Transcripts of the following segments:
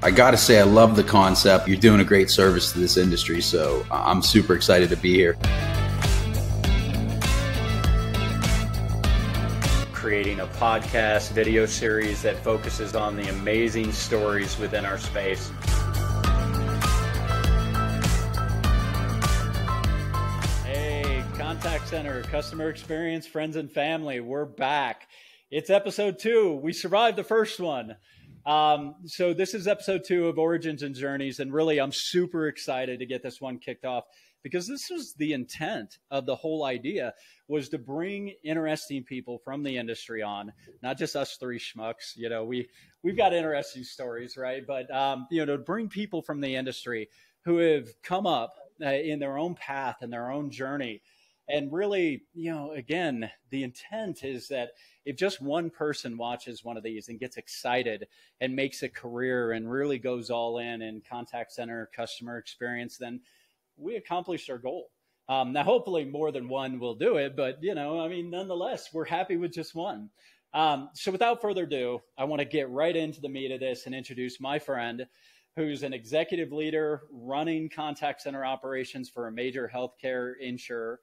I gotta say, I love the concept. You're doing a great service to this industry, so I'm super excited to be here. Creating a podcast video series that focuses on the amazing stories within our space. Hey, contact center, customer experience, friends and family, we're back. It's episode 2. We survived the first one. So this is episode 2 of Origins and Journeys. And really, I'm super excited to get this one kicked off because this was the intent of the whole idea, was to bring interesting people from the industry on, not just us 3 schmucks. You know, we've got interesting stories, right? But, to bring people from the industry who have come up in their own path and their own journey. And really, again, the intent is that if just one person watches one of these and gets excited and makes a career and really goes all in contact center customer experience, then we accomplished our goal. Now, hopefully more than one will do it, but, nonetheless, we're happy with just one. So without further ado, I want to get right into the meat of this and introduce my friend, who's an executive leader running contact center operations for a major healthcare insurer,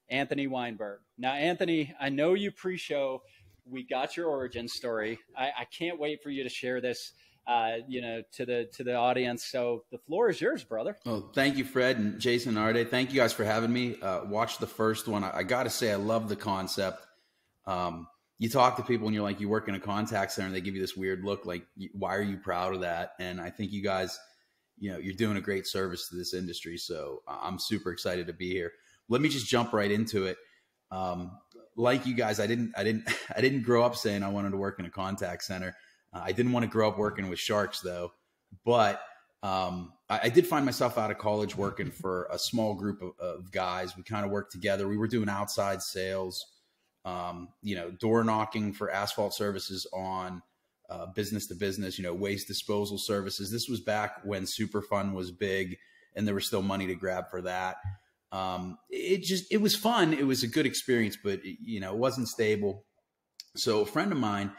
Anthony Weinberg. Now, Anthony, I know you pre-show. We got your origin story. I can't wait for you to share this, to the audience. So the floor is yours, brother. Oh, thank you, Fred and Jason and Arde. Thank you guys for having me. Watch the first one. I got to say, I love the concept. You talk to people and you're like, you work in a contact center and they give you this weird look like, why are you proud of that? And I think you guys, you're doing a great service to this industry. So I'm super excited to be here. Let me just jump right into it. Like you guys, I didn't grow up saying I wanted to work in a contact center. I didn't want to grow up working with sharks though, but I did find myself out of college working for a small group of guys. We kind of worked together. We were doing outside sales, door knocking for asphalt services on business to business, waste disposal services. This was back when Superfund was big and there was still money to grab for that. It was fun. It was a good experience, but it wasn't stable. So a friend of mine,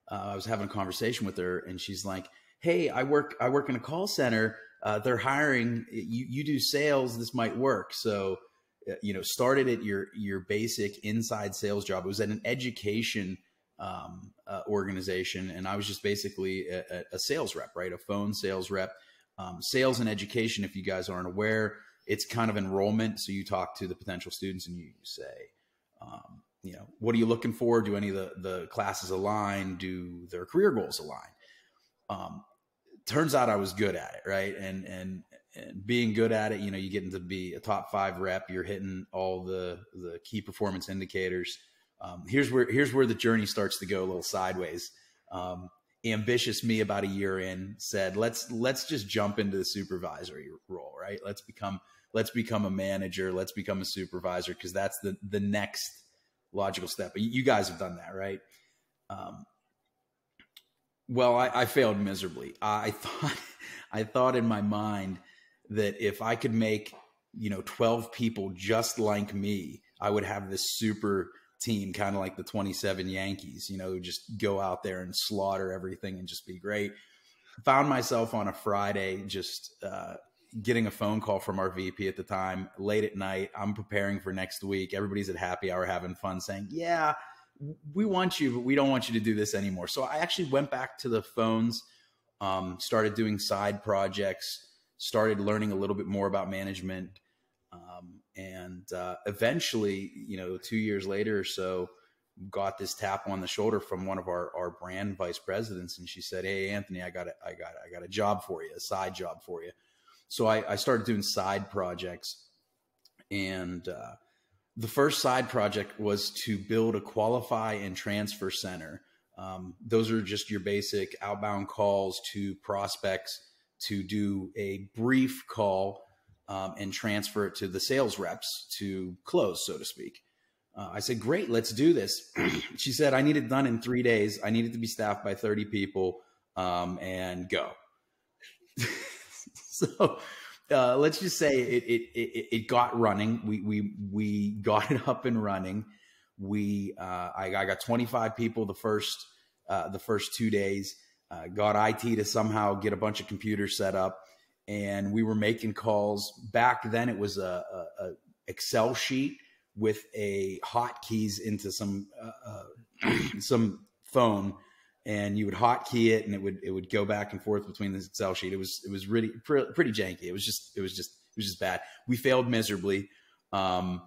I was having a conversation with her and she's like, hey, I work in a call center. They're hiring, you do sales. This might work. So, started at your basic inside sales job. It was at an education, organization. And I was just basically a sales rep, right? A phone sales rep, sales and education. If you guys aren't aware, it's kind of enrollment. So you talk to the potential students and you say, what are you looking for? Do any of the classes align? Do their career goals align? Turns out I was good at it. Right. And being good at it, you get into be a top 5 rep, you're hitting all the key performance indicators. Here's where the journey starts to go a little sideways. Ambitious me about a year in said, let's just jump into the supervisory role, right? Let's become a manager. Let's become a supervisor. Cause that's the next logical step. You guys have done that, right? Well, I failed miserably. I thought in my mind that if I could make, 12 people just like me, I would have this super team, kind of like the 27 Yankees, just go out there and slaughter everything and just be great. Found myself on a Friday, just getting a phone call from our VP at the time, late at night. I'm preparing for next week. Everybody's at happy hour having fun saying, yeah, we want you, but we don't want you to do this anymore. So I actually went back to the phones, started doing side projects, started learning a little bit more about management. And eventually, 2 years later or so, got this tap on the shoulder from one of our brand vice presidents. And she said, hey, Anthony, I got a job for you, a side job for you. So I started doing side projects. And the first side project was to build a qualify and transfer center. Those are just your basic outbound calls to prospects to do a brief call and transfer it to the sales reps to close, so to speak. I said, great, let's do this. She said, I need it done in 3 days. I need it to be staffed by 30 people and go. So let's just say it got running. We got it up and running. I got 25 people the first 2 days, got IT to somehow get a bunch of computers set up. And we were making calls. Back then it was a Excel sheet with a hotkeys into some phone, and you would hotkey it, and it would go back and forth between this Excel sheet. It was really pretty janky. It was just bad. We failed miserably. But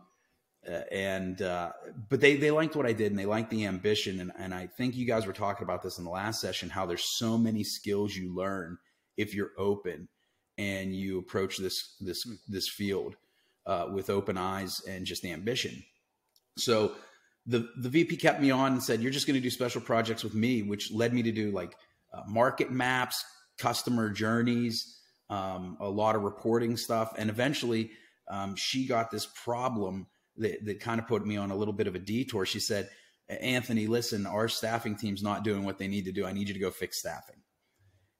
they liked what I did, and they liked the ambition. And I think you guys were talking about this in the last session, how there's so many skills you learn if you're open and you approach this field with open eyes and just ambition. So the VP kept me on and said, you're just going to do special projects with me, which led me to do like market maps, customer journeys, a lot of reporting stuff. And eventually she got this problem that kind of put me on a little bit of a detour. She said, Anthony, listen, our staffing team's not doing what they need to do. I need you to go fix staffing.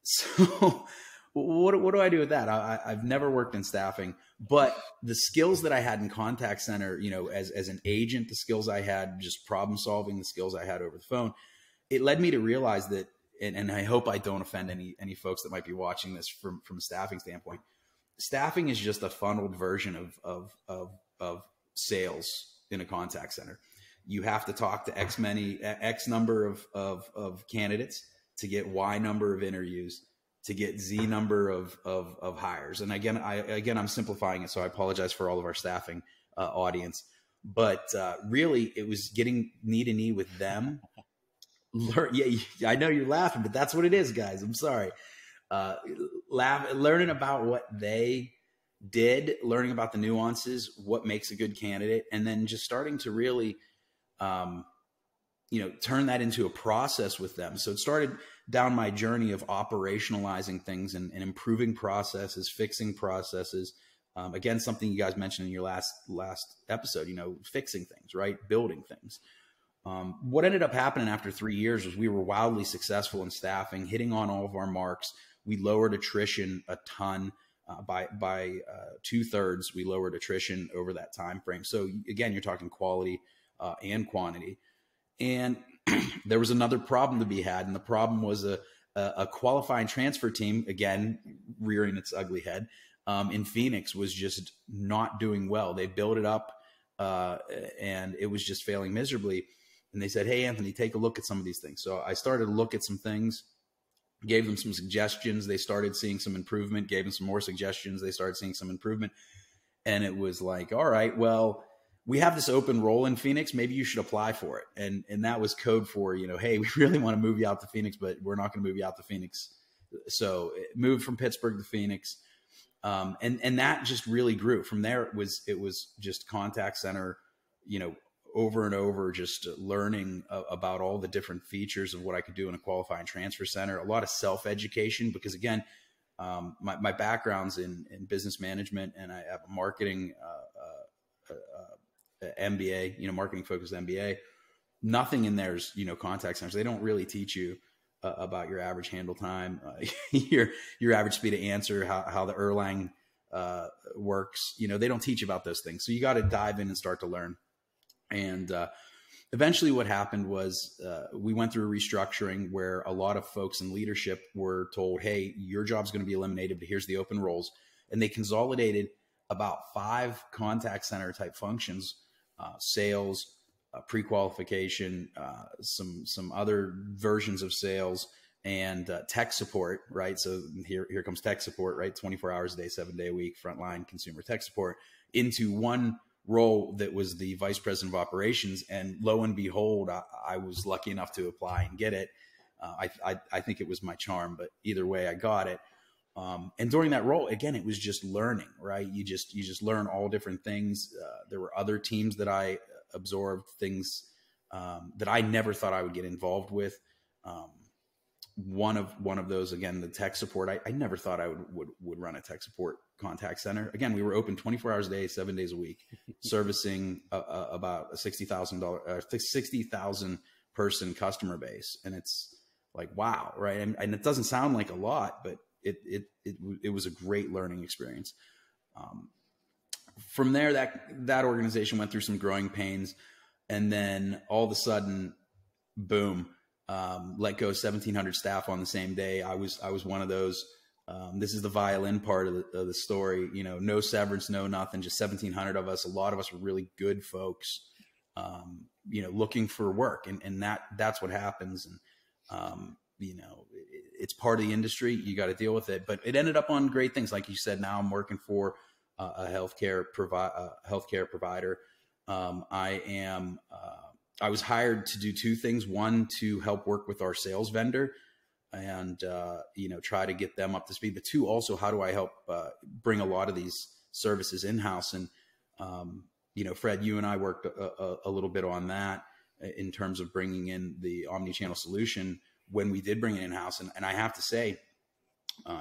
So what do I do with that? I've never worked in staffing, but the skills that I had in contact center, as an agent, the skills I had just problem solving, the skills I had over the phone, it led me to realize that, and I hope I don't offend any folks that might be watching this from a staffing standpoint. Staffing is just a funneled version of sales in a contact center. You have to talk to X number of candidates to get Y number of interviews, to get Z number of hires. And again, I'm simplifying it, so I apologize for all of our staffing audience. But really, it was getting knee to knee with them. Yeah, I know you're laughing, but that's what it is, guys. I'm sorry. Learning about what they did, learning about the nuances, what makes a good candidate, and then just starting to really, turn that into a process with them. So it started down my journey of operationalizing things and improving processes, fixing processes. Again, something you guys mentioned in your last episode, fixing things, right? Building things. What ended up happening after 3 years was we were wildly successful in staffing, hitting on all of our marks. We lowered attrition a ton. By 2/3, we lowered attrition over that time frame. So again, you're talking quality and quantity. And there was another problem to be had, and the problem was a qualifying transfer team, again rearing its ugly head, in Phoenix, was just not doing well. They built it up, and it was just failing miserably. And they said, "Hey, Anthony, take a look at some of these things." So I started to look at some things, gave them some suggestions. They started seeing some improvement, gave them some more suggestions. They started seeing some improvement. And it was like, all right, well, we have this open role in Phoenix. Maybe you should apply for it. And that was code for, hey, we really want to move you out to Phoenix, but we're not going to move you out to Phoenix. So it moved from Pittsburgh to Phoenix. And that just really grew. From there, it was just contact center, over and over, just learning about all the different features of what I could do in a qualifying transfer center. A lot of self-education, because again, my background's in business management, and I have a marketing MBA, marketing focused MBA. Nothing in there's, contact centers. They don't really teach you about your average handle time, your average speed of answer, how the Erlang works. They don't teach you about those things. So you got to dive in and start to learn. And eventually what happened was we went through a restructuring where a lot of folks in leadership were told, hey, your job's going to be eliminated, but here's the open roles. And they consolidated about 5 contact center type functions, sales, pre-qualification, some other versions of sales, and tech support, right? So here comes tech support, right? 24 hours a day, 7 day a week, frontline consumer tech support, into one role that was the vice president of operations. And lo and behold, I was lucky enough to apply and get it. I think it was my charm, but either way, I got it. And during that role, again, it was just learning, right? You just learn all different things. There were other teams that I absorbed, things that I never thought I would get involved with. One of those, again, the tech support. I never thought I would run a tech support contact center. Again, we were open 24 hours a day, 7 days a week, servicing about a $60,000 person customer base. And it's like, wow, right? And it doesn't sound like a lot, but it was a great learning experience. From there, that organization went through some growing pains. And then all of a sudden, boom, let go 1,700 staff on the same day. I was one of those. This is the violin part of the story. You know, no severance, no nothing, just 1,700 of us. A lot of us were really good folks, you know, looking for work, and that's what happens. And you know, it's part of the industry. You got to deal with it. But it ended up on great things, like you said. Now I'm working for a healthcare provider. I was hired to do two things. One, to help work with our sales vendor and, you know, try to get them up to speed. But two, also, how do I help bring a lot of these services in-house? And, you know, Fred, you and I worked a little bit on that in terms of bringing in the omni-channel solution when we did bring it in-house. And I have to say,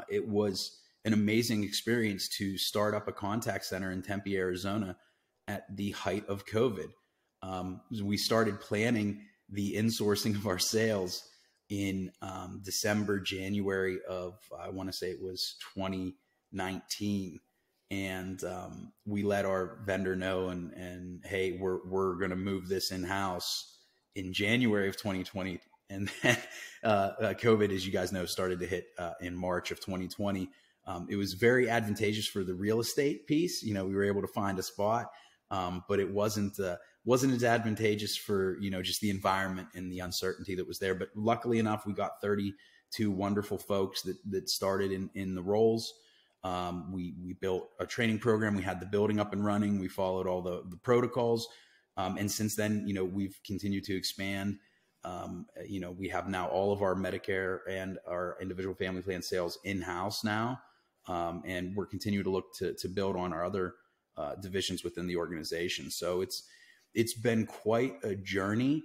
it was an amazing experience to start up a contact center in Tempe, Arizona at the height of COVID. We started planning the insourcing of our sales in December, January of, I want to say it was 2019. And we let our vendor know and hey, we're going to move this in-house in January of 2020. And then COVID, as you guys know, started to hit in March of 2020. It was very advantageous for the real estate piece. You know, we were able to find a spot, but it wasn't as advantageous for, you know, just the environment and the uncertainty that was there. But luckily enough, we got 32 wonderful folks that started in the roles. We built a training program. We had the building up and running. We followed all the protocols. And since then, you know, we've continued to expand. You know, we have now all of our Medicare and our individual family plan sales in-house now. And we're continuing to look to build on our other divisions within the organization. So it's been quite a journey.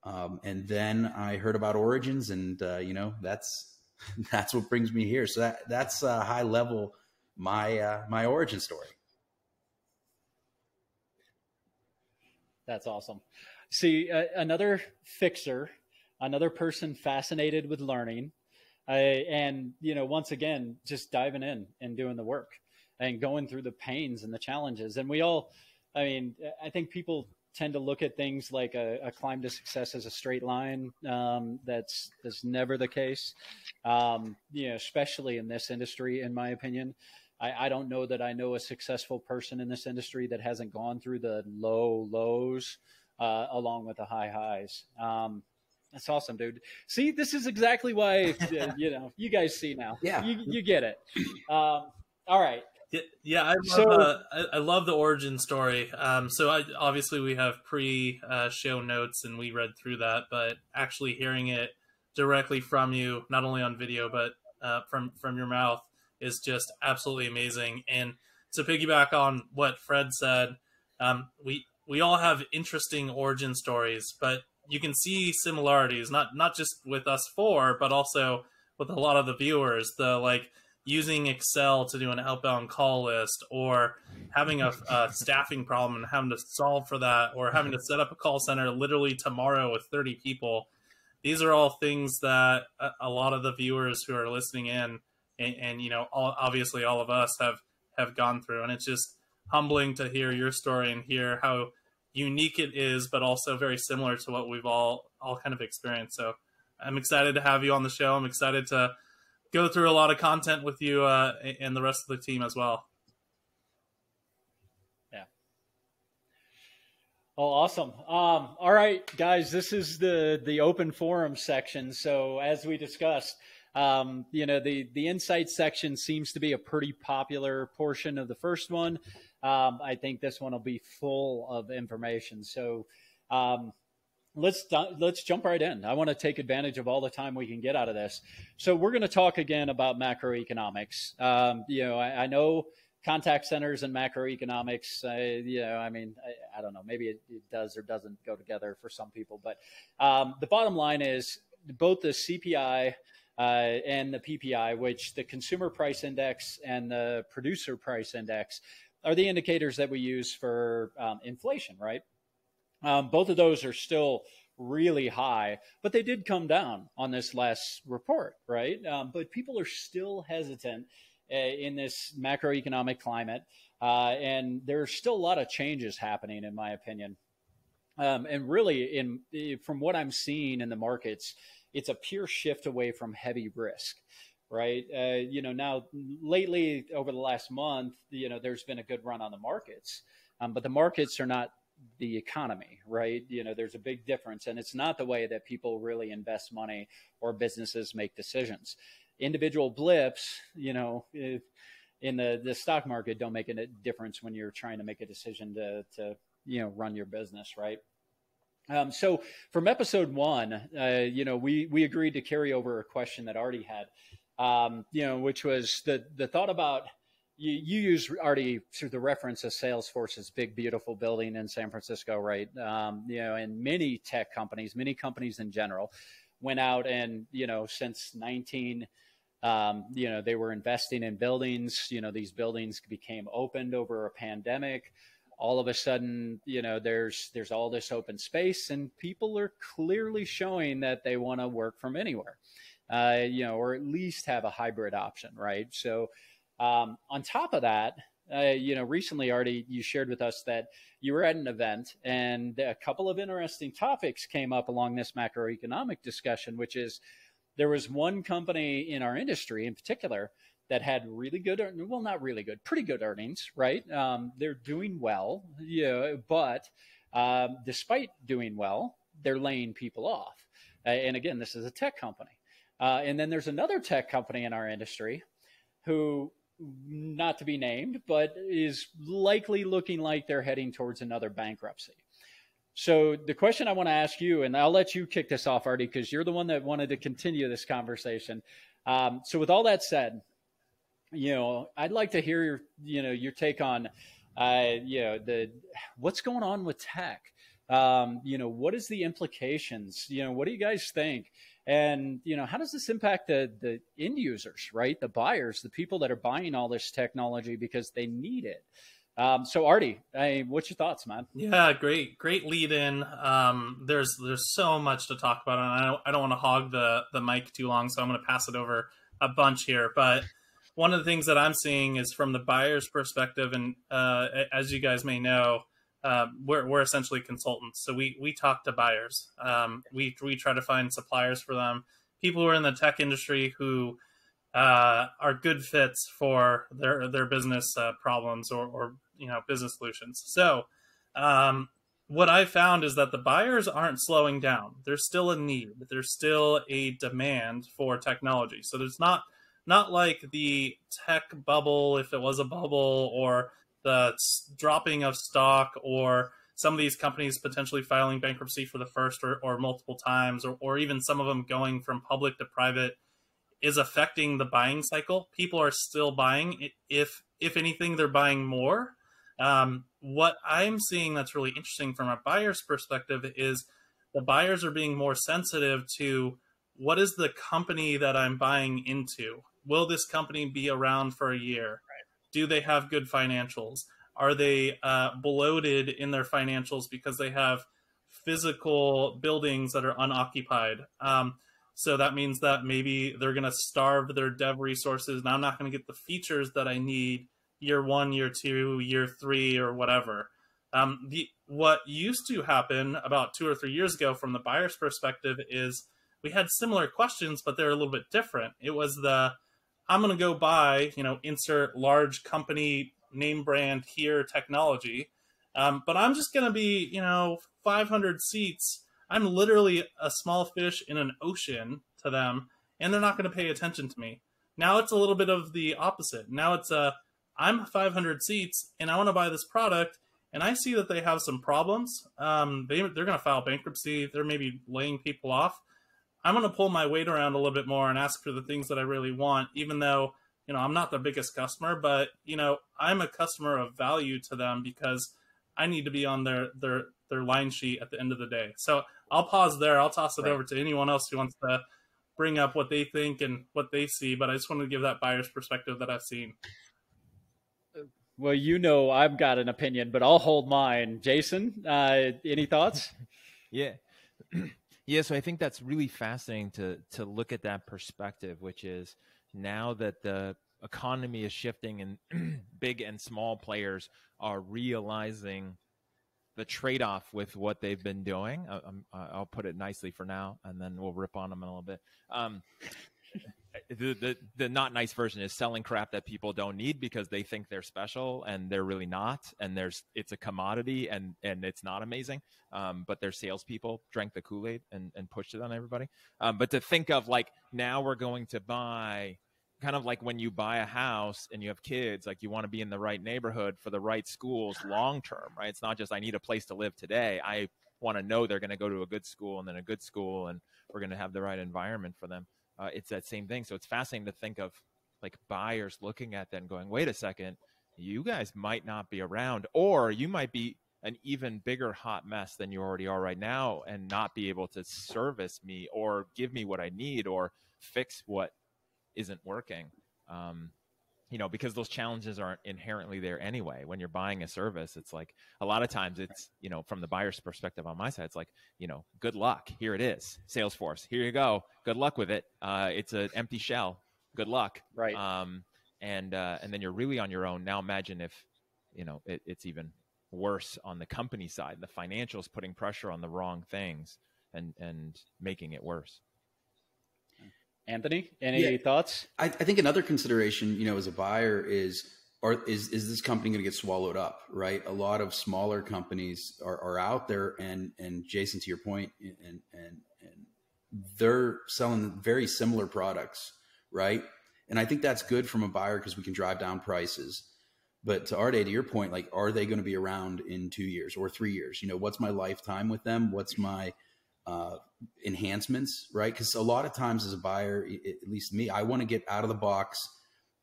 And then I heard about Origins, and you know, that's what brings me here. So that's high level my origin story. That's awesome. See, another fixer, another person fascinated with learning, and, you know, once again, just diving in and doing the work and going through the pains and the challenges. And we all, I mean, I think people tend to look at things like a climb to success as a straight line. That's never the case, you know, especially in this industry, in my opinion. I don't know that I know a successful person in this industry that hasn't gone through the low lows along with the high highs. That's awesome, dude. See, this is exactly why, you know, you guys see now. Yeah. You get it. All right. Yeah, I love the origin story. Obviously we have pre-show notes and we read through that, but actually hearing it directly from you, not only on video, but from your mouth, is just absolutely amazing. And to piggyback on what Fred said, we all have interesting origin stories, but you can see similarities, not just with us four, but also with a lot of the viewers. The like using Excel to do an outbound call list, or having a staffing problem and having to solve for that, or having to set up a call center literally tomorrow with 30 people. These are all things that a lot of the viewers who are listening in and you know, obviously all of us have gone through. And it's just humbling to hear your story and hear how unique it is, but also very similar to what we've all kind of experienced. So I'm excited to have you on the show. I'm excited to go through a lot of content with you and the rest of the team as well. Yeah. Oh, awesome. All right, guys, this is the open forum section. So as we discussed, you know, the insight section seems to be a pretty popular portion of the first one. I think this one will be full of information. So let's jump right in. I want to take advantage of all the time we can get out of this. So we're going to talk again about macroeconomics. You know, I know contact centers and macroeconomics, you know, I mean, I don't know, maybe it does or doesn't go together for some people, but the bottom line is both the CPI and the PPI, which the consumer price index and the producer price index are the indicators that we use for inflation, right? Both of those are still really high, but they did come down on this last report, right? But people are still hesitant in this macroeconomic climate, and there's still a lot of changes happening, in my opinion. And really, from what I'm seeing in the markets, it's a pure shift away from heavy risk, right? Now lately over the last month, there's been a good run on the markets, but the markets are not the economy, right? There's a big difference, and it's not the way that people really invest money or businesses make decisions. Individual blips, in the stock market don't make a difference when you're trying to make a decision to run your business, right? So from episode 1, we agreed to carry over a question that Artie had, which was the thought about, you use, Artie, through the reference of Salesforce's big, beautiful building in San Francisco, right? And many tech companies, many companies in general, went out and, since 19, they were investing in buildings. These buildings became opened over a pandemic. All of a sudden, there's all this open space, and people are clearly showing that they want to work from anywhere, or at least have a hybrid option, right? So on top of that, recently, Artie, you shared with us that you were at an event, and a couple of interesting topics came up along this macroeconomic discussion, which is there was one company in our industry in particular that had really good, well, not really good, pretty good earnings, right? They're doing well, but despite doing well, they're laying people off. And again, this is a tech company. And then there's another tech company in our industry who, not to be named, but is likely looking like they're heading towards another bankruptcy. So the question I want to ask you, and I'll let you kick this off, Artie, because you're the one that wanted to continue this conversation. So with all that said, I'd like to hear your take on, what's going on with tech. What is the implications? What do you guys think? And, how does this impact the end users, right? The buyers, the people that are buying all this technology because they need it. So Artie, what's your thoughts, man? Yeah, great lead in. There's so much to talk about, and I don't want to hog the mic too long, so I'm going to pass it over a bunch here. But one of the things that I'm seeing is from the buyer's perspective, and as you guys may know, we're essentially consultants. So we talk to buyers. We try to find suppliers for them, people who are in the tech industry who are good fits for their business problems or business solutions. So what I found is that the buyers aren't slowing down. There's still a need. There's still a demand for technology. So there's not like the tech bubble, if it was a bubble, or the dropping of stock, or some of these companies potentially filing bankruptcy for the first or multiple times, or even some of them going from public to private, is affecting the buying cycle. People are still buying. If anything, they're buying more. What I'm seeing that's really interesting from a buyer's perspective is the buyers are being more sensitive to, what is the company that I'm buying into? Will this company be around for a year? Right. Do they have good financials? Are they bloated in their financials because they have physical buildings that are unoccupied? So that means that maybe they're going to starve their dev resources, and I'm not going to get the features that I need year 1, year 2, year 3, or whatever. What used to happen about 2 or 3 years ago from the buyer's perspective is we had similar questions, but they're a little bit different. It was I'm going to go buy, insert large company name brand here technology, but I'm just going to be, 500 seats. I'm literally a small fish in an ocean to them, and they're not going to pay attention to me. Now it's a little bit of the opposite. Now it's I'm 500 seats, and I want to buy this product, and I see that they have some problems. They're going to file bankruptcy. They're maybe laying people off. I'm going to pull my weight around a little bit more and ask for the things that I really want, even though, I'm not the biggest customer, but, I'm a customer of value to them because I need to be on their line sheet at the end of the day. So I'll pause there. I'll toss it over to anyone else who wants to bring up what they think and what they see, but I just wanted to give that buyer's perspective that I've seen. Well, I've got an opinion, but I'll hold mine. Jason, any thoughts? Yeah. Yeah, so I think that's really fascinating to look at that perspective, which is now that the economy is shifting and big and small players are realizing the trade-off with what they've been doing. I'll put it nicely for now, and then we'll rip on them in a little bit. The not nice version is selling crap that people don't need because they think they're special and they're really not. And it's a commodity and it's not amazing. But their salespeople drank the Kool-Aid and pushed it on everybody. But to think of like, now we're going to buy, kind of like when you buy a house and you have kids, like you want to be in the right neighborhood for the right schools long-term, right? It's not just, I need a place to live today. I want to know they're going to go to a good school and then a good school, and we're going to have the right environment for them. It's that same thing. So it's fascinating to think of like buyers looking at that and going, wait a second, you guys might not be around, or you might be an even bigger hot mess than you already are right now and not be able to service me or give me what I need or fix what isn't working. Because those challenges aren't inherently there anyway. When you're buying a service, it's like a lot of times it's, from the buyer's perspective on my side, it's like, good luck. Here it is. Salesforce. Here you go. Good luck with it. It's an empty shell. Good luck. Right. And then you're really on your own. Now imagine if, it's even worse on the company side, the financials putting pressure on the wrong things and making it worse. Anthony, any thoughts? I think another consideration, as a buyer is this company going to get swallowed up, right? A lot of smaller companies are out there, and Jason, to your point, and they're selling very similar products, right? And I think that's good from a buyer because we can drive down prices. But to Arte, to your point, like, are they going to be around in 2 years or 3 years? What's my lifetime with them? What's my enhancements, right? Because a lot of times as a buyer, at least me, I want to get out of the box.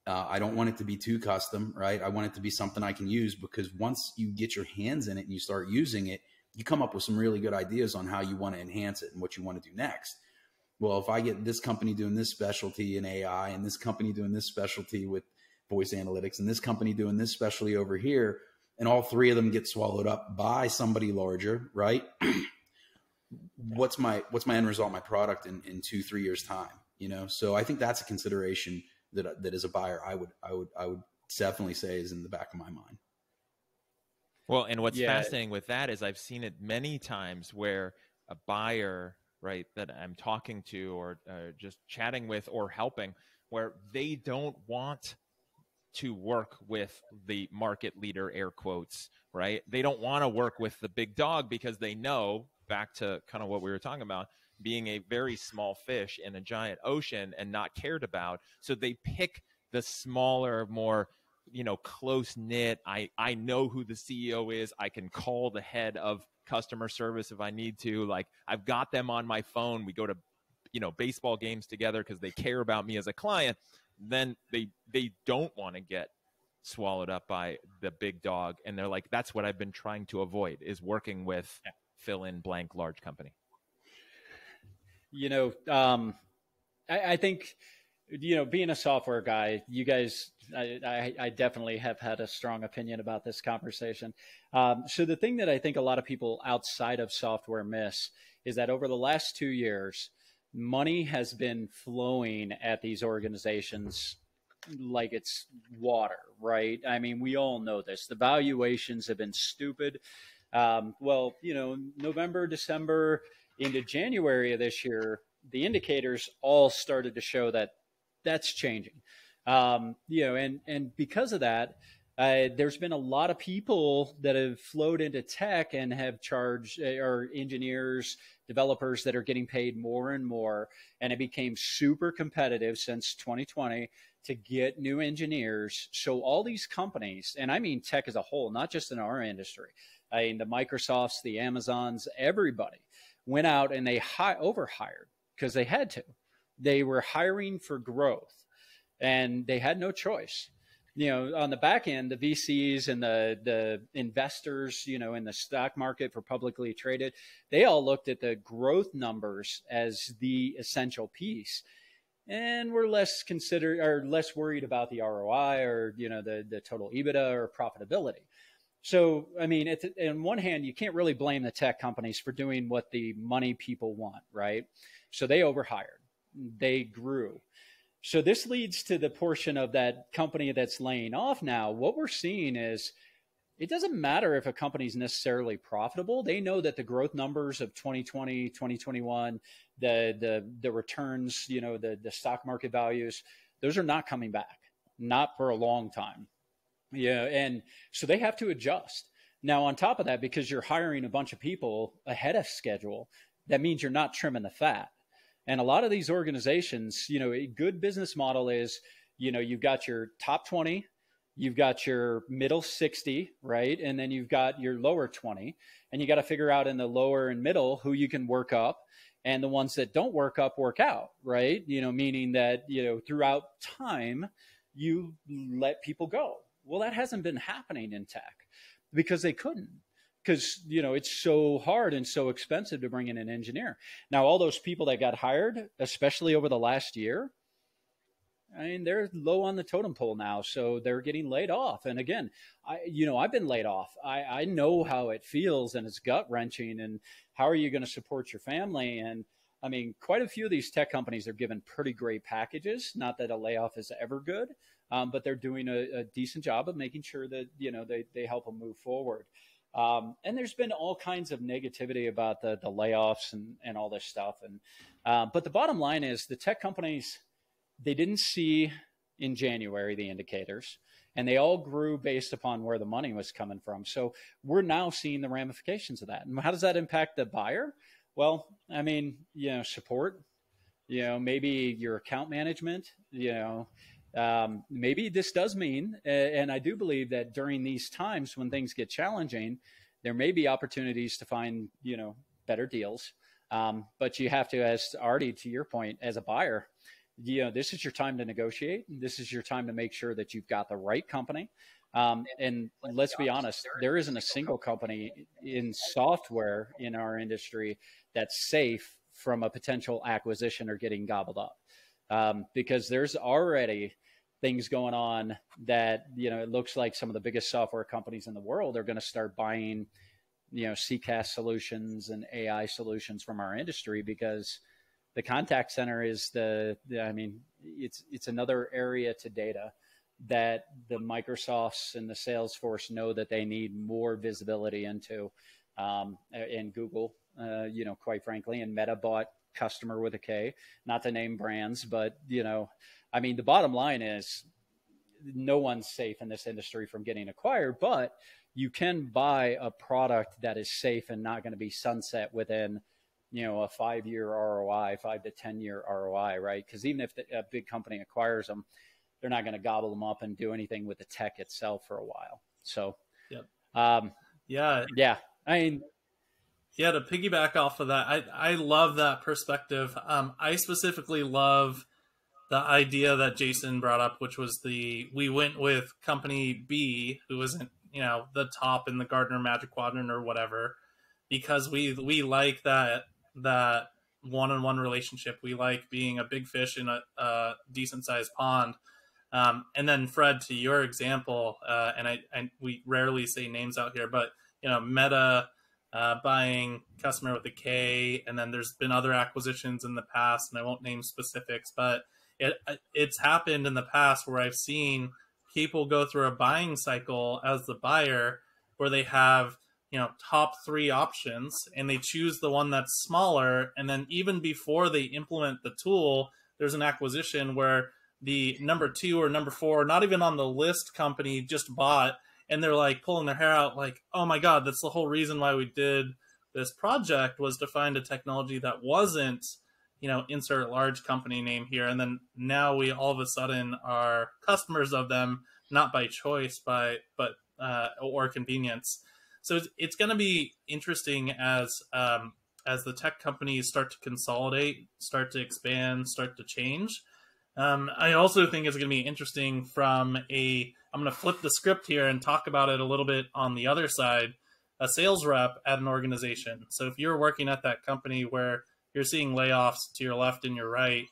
I don't want it to be too custom, right? I want it to be something I can use, because once you get your hands in it and you start using it, you come up with some really good ideas on how you want to enhance it and what you want to do next. Well, if I get this company doing this specialty in AI and this company doing this specialty with voice analytics and this company doing this specialty over here, and all three of them get swallowed up by somebody larger, right? What's my end result, my product in 2-3 years time, So I think that's a consideration that as a buyer, I would definitely say is in the back of my mind. Well, and what's fascinating with that is I've seen it many times where a buyer, right, that I'm talking to or just chatting with or helping, where they don't want to work with the market leader, air quotes, right? They don't want to work with the big dog because they know, back to kind of what we were talking about, being a very small fish in a giant ocean and not cared about. So they pick the smaller, more, close knit. I know who the CEO is. I can call the head of customer service if I need to. Like, I've got them on my phone. We go to, baseball games together because they care about me as a client. Then they don't want to get swallowed up by the big dog. And they're like, that's what I've been trying to avoid, is working with fill in blank large company. I think, being a software guy, you guys, I definitely have had a strong opinion about this conversation. So the thing that I think a lot of people outside of software miss is that over the last 2 years, money has been flowing at these organizations like it's water, right? I mean, we all know this. The valuations have been stupid. November, December into January of this year, the indicators all started to show that that's changing. And because of that, there's been a lot of people that have flowed into tech and have charged, or engineers, developers that are getting paid more and more. And it became super competitive since 2020 to get new engineers. So all these companies, and I mean tech as a whole, not just in our industry, I mean the Microsofts, the Amazons, everybody went out and they overhired because they had to. They were hiring for growth and they had no choice. On the back end, the VCs and the investors, in the stock market for publicly traded, they all looked at the growth numbers as the essential piece. And we're less worried about the ROI or, the total EBITDA or profitability. So, I mean, on one hand, you can't really blame the tech companies for doing what the money people want, right? So they overhired, they grew. So this leads to the portion of that company that's laying off now. What we're seeing is it doesn't matter if a company is necessarily profitable. They know that the growth numbers of 2020, 2021, the returns, the stock market values, those are not coming back, not for a long time. Yeah, and so they have to adjust. Now, on top of that, because you're hiring a bunch of people ahead of schedule, that means you're not trimming the fat. And a lot of these organizations, a good business model is, you've got your top 20, you've got your middle 60, right? And then you've got your lower 20, and you got to figure out in the lower and middle who you can work up, and the ones that don't work up, work out, right? Meaning that, throughout time, you let people go. Well, that hasn't been happening in tech because they couldn't, because, it's so hard and so expensive to bring in an engineer. Now, all those people that got hired, especially over the last year, I mean, they're low on the totem pole now, so they're getting laid off. And again, I've been laid off. I know how it feels, and it's gut wrenching. And how are you going to support your family? And I mean, quite a few of these tech companies are given pretty great packages. Not that a layoff is ever good, but they're doing a decent job of making sure that they help them move forward. And there's been all kinds of negativity about the layoffs and all this stuff. And but the bottom line is the tech companies, they didn't see in January the indicators, and they all grew based upon where the money was coming from. So we're now seeing the ramifications of that. And how does that impact the buyer? Well, I mean, support, maybe your account management, maybe this does mean, and I do believe that during these times when things get challenging, there may be opportunities to find, better deals. But you have to, as Artie, to your point, as a buyer, this is your time to negotiate. This is your time to make sure that you've got the right company. And let's be honest, there isn't a single company in software in our industry that's safe from a potential acquisition or getting gobbled up. Because there's already things going on that, it looks like some of the biggest software companies in the world are going to start buying, CCaaS solutions and AI solutions from our industry, because the contact center is it's another area to data that the Microsofts and the Salesforce know that they need more visibility into, and Google, quite frankly, and Meta bought Customer with a K, not to name brands, but, the bottom line is no one's safe in this industry from getting acquired, but you can buy a product that is safe and not going to be sunset within, a 5-year ROI, 5 to 10-year ROI, right? Because even if a big company acquires them, they're not going to gobble them up and do anything with the tech itself for a while. So, yep. Yeah. Yeah, to piggyback off of that, I love that perspective. I specifically love the idea that Jason brought up, which was we went with company B, who isn't, the top in the Gartner Magic Quadrant or whatever, because we like that one-on-one relationship. We like being a big fish in a decent sized pond. And then Fred, to your example, and we rarely say names out here, but Meta buying Customer with a K, and then there's been other acquisitions in the past, and I won't name specifics, but it's happened in the past where I've seen people go through a buying cycle as the buyer where they have top 3 options, and they choose the one that's smaller, and then even before they implement the tool, there's an acquisition where the number 2 or number 4, not even on the list company, just bought, and they're like pulling their hair out like, oh my God, that's the whole reason why we did this project, was to find a technology that wasn't, insert large company name here. And then now we all of a sudden are customers of them, not by choice, or convenience. So it's going to be interesting as the tech companies start to consolidate, start to expand, start to change. I also think it's going to be interesting I'm going to flip the script here and talk about it a little bit on the other side, a sales rep at an organization. So if you're working at that company where you're seeing layoffs to your left and your right,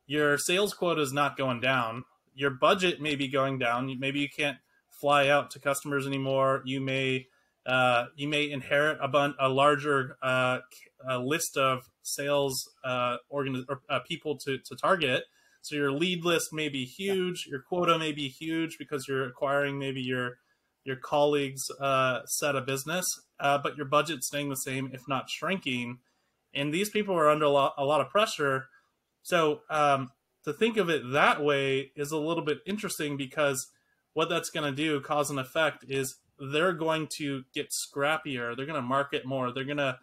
your sales quota is not going down. Your budget may be going down. Maybe you can't fly out to customers anymore. You may inherit a larger list of sales people to target. So your lead list may be huge. Your quota may be huge because you're acquiring maybe your your colleagues' set of business, but your budget's staying the same, if not shrinking. And these people are under a lot of pressure. So to think of it that way is a little bit interesting, because what that's going to do, cause and effect, is they're going to get scrappier. They're going to market more. They're going to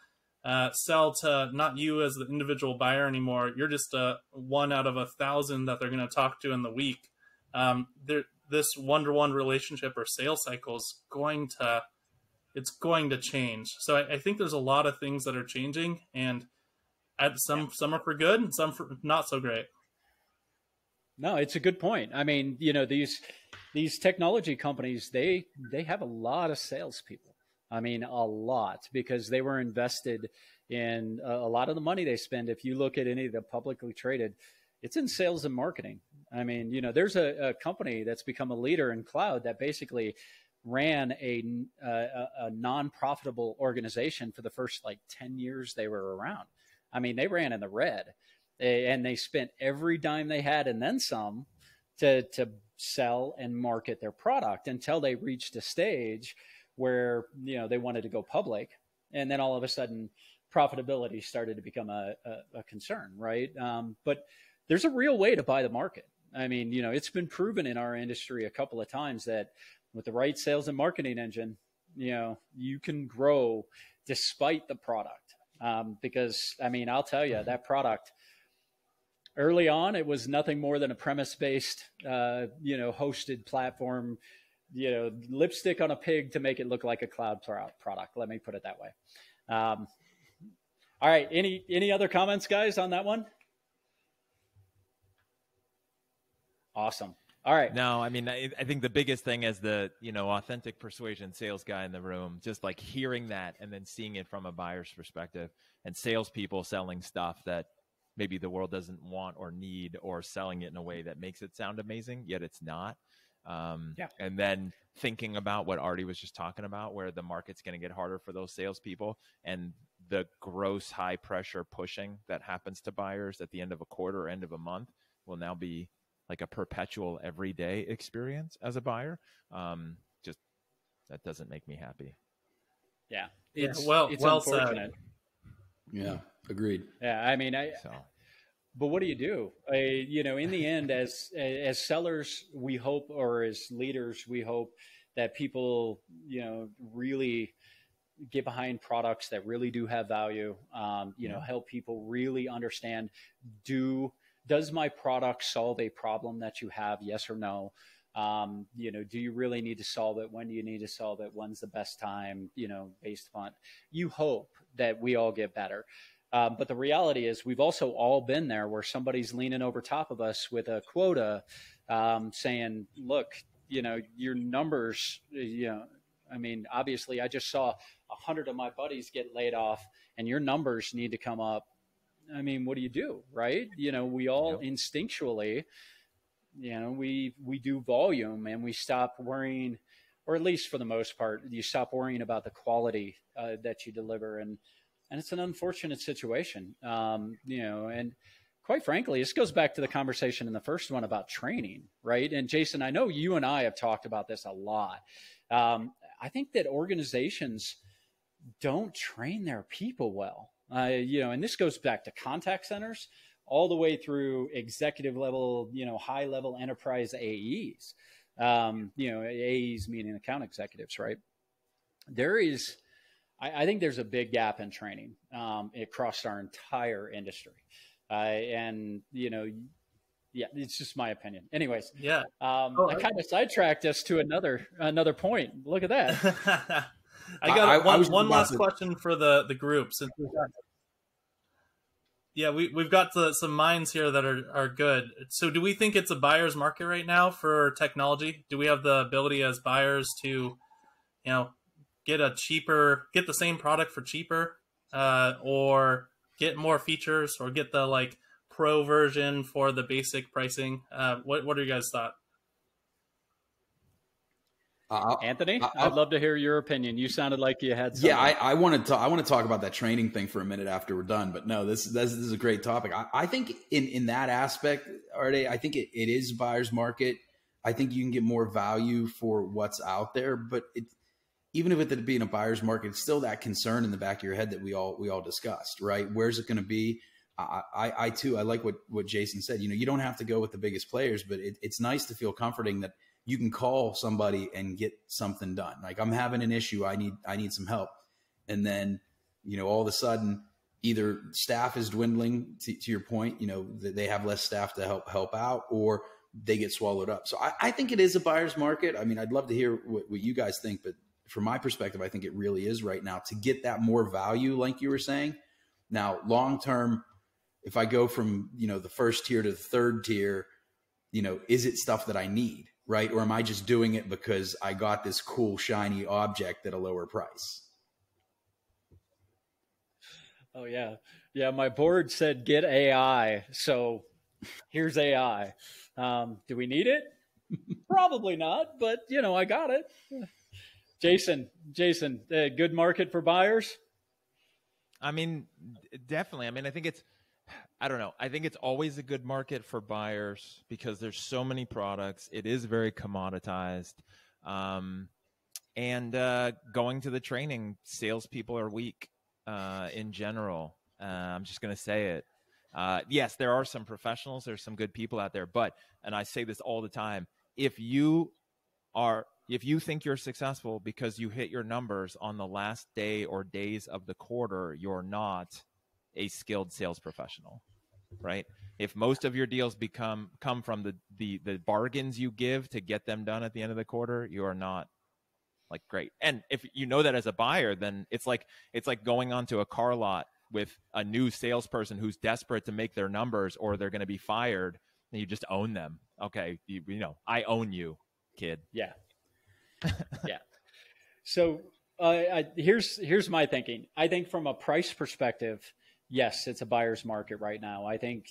sell to not you as the individual buyer anymore. You're just one out of 1,000 that they're going to talk to in the week. This one-to-one relationship or sales cycle is going to change. So I think there's a lot of things that are changing, and some are for good and some for not so great. No, it's a good point. I mean, you know, these technology companies, they have a lot of salespeople. I mean, a lot, because they were invested in a lot of the money they spend. If you look at any of the publicly traded, it's in sales and marketing. I mean, you know, there's a company that's become a leader in cloud that basically ran a non-profitable organization for the first like 10 years they were around. I mean, they ran in the red, and they spent every dime they had and then some to sell and market their product until they reached a stage where, you know, they wanted to go public. And then all of a sudden profitability started to become a concern, right? But there's a real way to buy the market. I mean, you know, it's been proven in our industry a couple of times that with the right sales and marketing engine, you know, you can grow despite the product. Because, I mean, I'll tell you, that product, early on, it was nothing more than a premise-based, you know, hosted platform, you know, lipstick on a pig to make it look like a cloud product. Let me put it that way. All right. Any other comments, guys, on that one? Awesome. All right. No, I mean, I think the biggest thing as the, you know, authentic persuasion sales guy in the room, just like hearing that and then seeing it from a buyer's perspective, and salespeople selling stuff that maybe the world doesn't want or need, or selling it in a way that makes it sound amazing, yet it's not. And then thinking about what Artie was just talking about, where the market's going to get harder for those salespeople, and the gross high pressure pushing that happens to buyers at the end of a quarter or end of a month will now be like a perpetual everyday experience as a buyer. Just that doesn't make me happy. Yeah. It's unfortunate. Yeah. Agreed. Yeah. I mean, but what do you do? You know, in the end, as sellers, we hope, or as leaders, we hope that people, you know, really get behind products that really do have value, you know, help people really understand, does my product solve a problem that you have? Yes or no? You know, do you really need to solve it? When do you need to solve it? When's the best time? You know, based upon, you hope that we all get better. But the reality is we've also all been there where somebody's leaning over top of us with a quota, saying, look, you know, your numbers, you know, I mean, obviously I just saw 100 of my buddies get laid off and your numbers need to come up. I mean, what do you do? Right. You know, we all instinctually, you know, we do volume, and we stop worrying, or at least for the most part, you stop worrying about the quality that you deliver. And it's an unfortunate situation, you know, and quite frankly, this goes back to the conversation in the first one about training, right? And Jason, I know you and I have talked about this a lot. I think that organizations don't train their people well, you know, and this goes back to contact centers all the way through executive level, you know, high level enterprise AEs, you know, AEs meaning account executives, right? I think there's a big gap in training across our entire industry. And, you know, yeah, it's just my opinion. Anyways, yeah. I kind of sidetracked us to another point. Look at that. I got one last question for the group. Since we've got some minds here that are good. So do we think it's a buyer's market right now for technology? Do we have the ability as buyers to, you know, get the same product for cheaper, or get more features, or get the like pro version for the basic pricing? What are you guys' thoughts? Anthony, I'd love to hear your opinion. You sounded like you had something. Yeah, I want to talk about that training thing for a minute after we're done. But no, this is a great topic. I think in that aspect, Artie, I think it is buyer's market. I think you can get more value for what's out there, but even if it being a buyer's market, it's still that concern in the back of your head that we all discussed, right? Where's it going to be? I too, I like what Jason said. You don't have to go with the biggest players, but it's nice to feel comforting that you can call somebody and get something done. Like, I'm having an issue, I need some help, and then all of a sudden, either staff is dwindling to your point, they have less staff to help out, or they get swallowed up. So I think it is a buyer's market. I mean, I'd love to hear what you guys think, but from my perspective, I think it really is right now to get that more value, like you were saying. Now, long term, if I go from, the first tier to the third tier, is it stuff that I need, right? Or am I just doing it because I got this cool, shiny object at a lower price? Oh, yeah. Yeah, my board said get AI. So here's AI. Do we need it? Probably not, but, I got it. Jason, good market for buyers? I mean, definitely. I mean, I think it's always a good market for buyers because there's so many products. It is very commoditized. And going to the training, salespeople are weak in general. I'm just going to say it. Yes, there are some professionals. There's some good people out there. But, and I say this all the time, if you think you're successful because you hit your numbers on the last day or days of the quarter, you're not a skilled sales professional, right? If most of your deals come from the bargains you give to get them done at the end of the quarter, you are not like great. And if you know that as a buyer, then it's like going onto a car lot with a new salesperson who's desperate to make their numbers or they're going to be fired, and you just own them. Okay, I own you, kid. Yeah. Yeah. So here's my thinking. I think from a price perspective, yes, it's a buyer's market right now. I think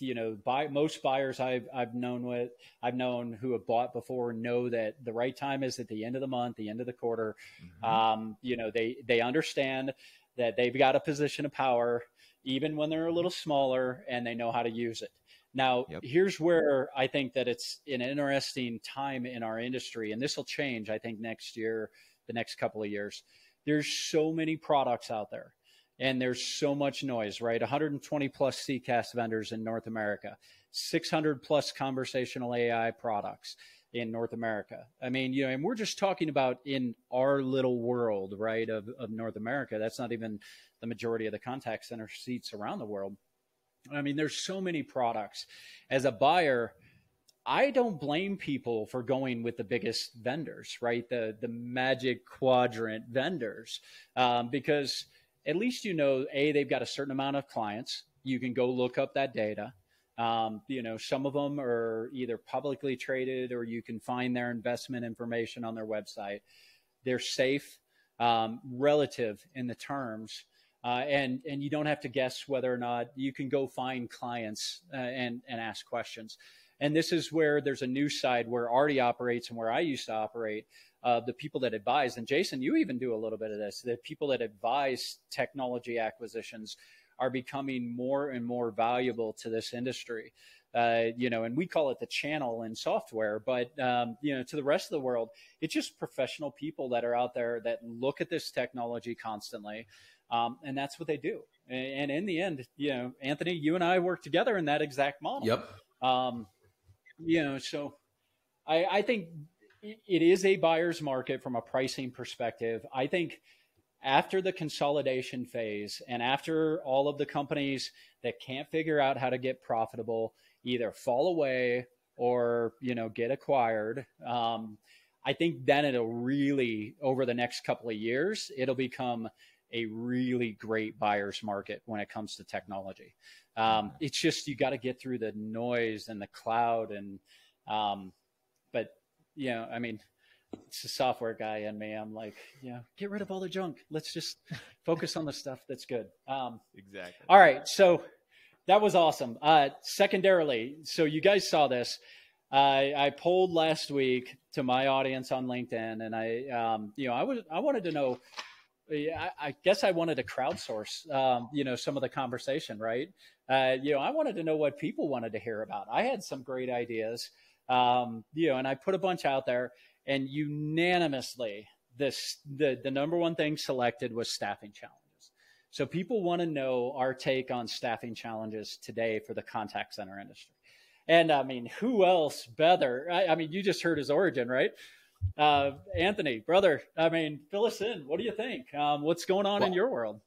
most buyers I've known who have bought before know that the right time is at the end of the month, the end of the quarter. Mm-hmm. They understand that they've got a position of power, even when they're a little smaller, and they know how to use it. Now, Here's where I think that it's an interesting time in our industry, and this will change, I think, next year, the next couple of years. There's so many products out there, and there's so much noise, right? 120 plus CCaaS vendors in North America, 600 plus conversational AI products in North America. I mean, and we're just talking about in our little world, right, of North America. That's not even the majority of the contact center seats around the world. I mean, there's so many products. As a buyer, I don't blame people for going with the biggest vendors, right? The magic quadrant vendors, because at least they've got a certain amount of clients. You can go look up that data. Some of them are either publicly traded or you can find their investment information on their website. They're safe, relative in the terms. And you don't have to guess whether or not you can go find clients and ask questions. And this is where there's a new side where Artie operates and where I used to operate. The people that advise, and Jason, you even do a little bit of this, the people that advise technology acquisitions are becoming more and more valuable to this industry. And we call it the channel in software, but, to the rest of the world, it's just professional people that are out there that look at this technology constantly. And that's what they do. And in the end, Anthony, you and I work together in that exact model. Yep. So I think it is a buyer's market from a pricing perspective. I think after the consolidation phase and after all of the companies that can't figure out how to get profitable either fall away or, get acquired, I think then it'll really, over the next couple of years, it'll become a really great buyer's market when it comes to technology. It's just, you got to get through the noise and the cloud but I mean, it's a software guy in me. I'm like, get rid of all the junk. Let's just focus on the stuff that's good. Exactly. All right. So that was awesome. Secondarily, so you guys saw this. I polled last week to my audience on LinkedIn, and I wanted to know, I guess I wanted to crowdsource, some of the conversation, right? I wanted to know what people wanted to hear about. I had some great ideas. And I put a bunch out there, and unanimously, the number one thing selected was staffing challenges. So people want to know our take on staffing challenges today for the contact center industry. And I mean, who else better? I mean, you just heard his origin, right? Anthony, brother, I mean, fill us in. What do you think? What's going on in your world?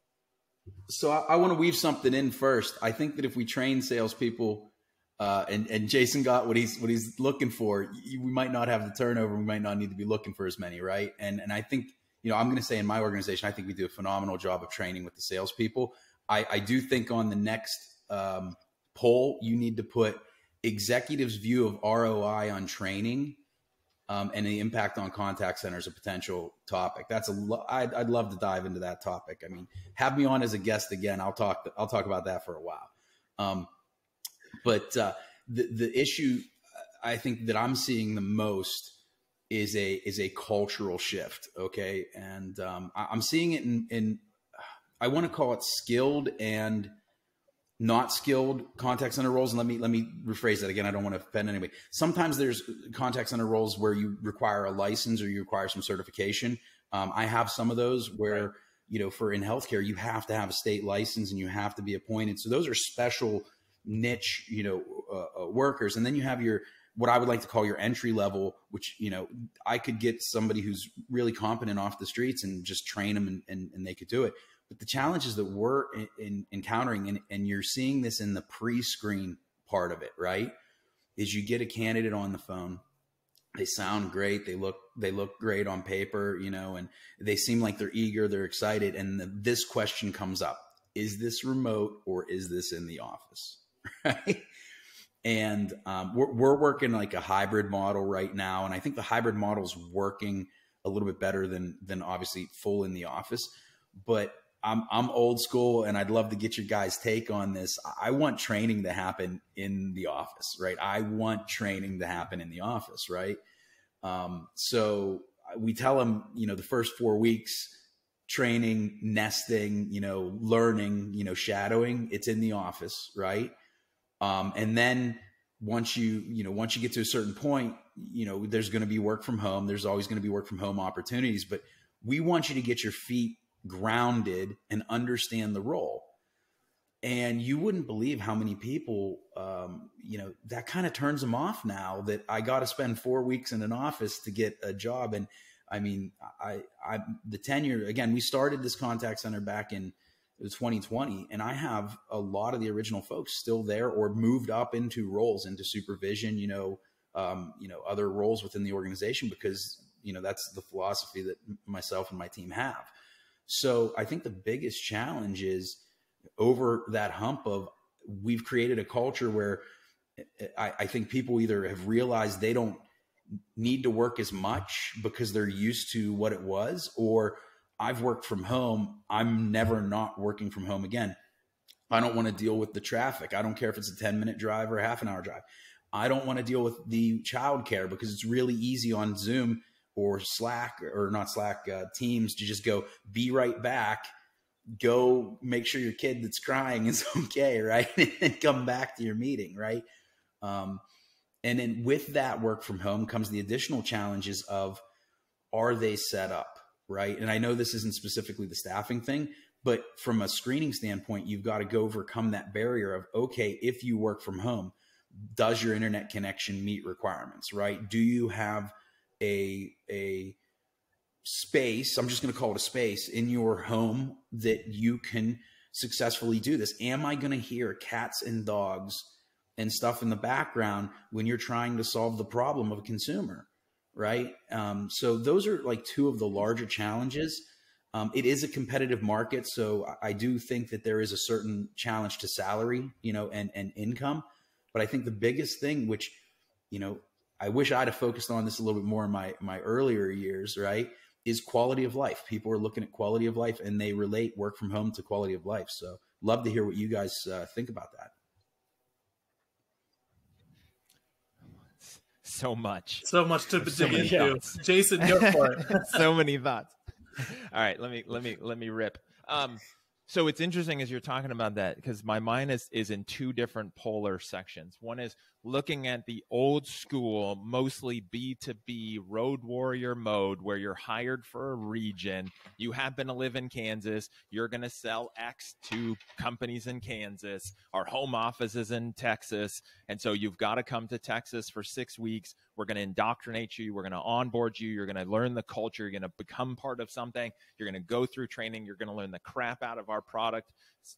So I want to weave something in first. I think that if we train salespeople, and Jason got what he's looking for, we might not have the turnover. We might not need to be looking for as many, right? And I think, I'm going to say in my organization, I think we do a phenomenal job of training with the salespeople. I do think on the next poll, you need to put executives' view of ROI on training and the impact on contact centers a potential topic. I'd love to dive into that topic. I mean, have me on as a guest again. I'll talk about that for a while. But the issue I think that I'm seeing the most is a cultural shift. Okay. And I'm seeing it in I want to call it skilled and not skilled contact center roles. And let me rephrase that again. I don't want to offend anybody. Sometimes there's contact center roles where you require a license or you require some certification. I have some of those where, for in healthcare, you have to have a state license and you have to be appointed. So those are special niche, workers. And then you have what I would like to call your entry level, which, I could get somebody who's really competent off the streets and just train them and they could do it. But the challenges that we're encountering, and you're seeing this in the pre-screen part of it, right, is you get a candidate on the phone. They sound great. They look great on paper, and they seem like they're eager, they're excited. And this question comes up: is this remote or is this in the office? Right. And we're working like a hybrid model right now. And I think the hybrid model is working a little bit better than obviously full in the office. But I'm old school, and I'd love to get your guys' take on this. I want training to happen in the office, right? I want training to happen in the office, right? So we tell them, the first 4 weeks, training, nesting, learning, shadowing, it's in the office, right? And then once you get to a certain point, there's going to be work from home. There's always going to be work from home opportunities, but we want you to get your feet grounded and understand the role. And you wouldn't believe how many people, that kind of turns them off now, that I got to spend 4 weeks in an office to get a job. And I mean, the tenure, again, we started this contact center back in 2020, and I have a lot of the original folks still there or moved up into roles, into supervision, other roles within the organization, because, that's the philosophy that myself and my team have. So I think the biggest challenge is over that hump of, we've created a culture where I think people either have realized they don't need to work as much because they're used to what it was, or I've worked from home, I'm never not working from home again. I don't want to deal with the traffic. I don't care if it's a 10-minute drive or a half an hour drive. I don't want to deal with the childcare, because it's really easy on Zoom or Slack, or not Slack, Teams, to just go, be right back, go make sure your kid that's crying is okay, right? And come back to your meeting, right? And then with that work from home comes the additional challenges of, are they set up, right? And I know this isn't specifically the staffing thing, but from a screening standpoint, you've got to go overcome that barrier of, okay, if you work from home, does your internet connection meet requirements, right? Do you have a space, I'm just going to call it a space, in your home that you can successfully do this? Am I going to hear cats and dogs and stuff in the background when you're trying to solve the problem of a consumer, right? So those are like two of the larger challenges. It is a competitive market, so I do think that there is a certain challenge to salary, and income. But I think the biggest thing, which, I wish I'd have focused on this a little bit more in my earlier years, right, is quality of life. People are looking at quality of life, and they relate work from home to quality of life. So love to hear what you guys think about that. So much to dig into. Jason, go for it. So many thoughts. All right, let me rip. So it's interesting as you're talking about that, because my mind is in two different polar sections. One is looking at the old school, mostly B2B road warrior mode where you're hired for a region. You happen to live in Kansas. You're going to sell X to companies in Kansas. Our home office is in Texas. And so you've got to come to Texas for 6 weeks. We're going to indoctrinate you. We're going to onboard you. You're going to learn the culture. You're going to become part of something. You're going to go through training. You're going to learn the crap out of our product,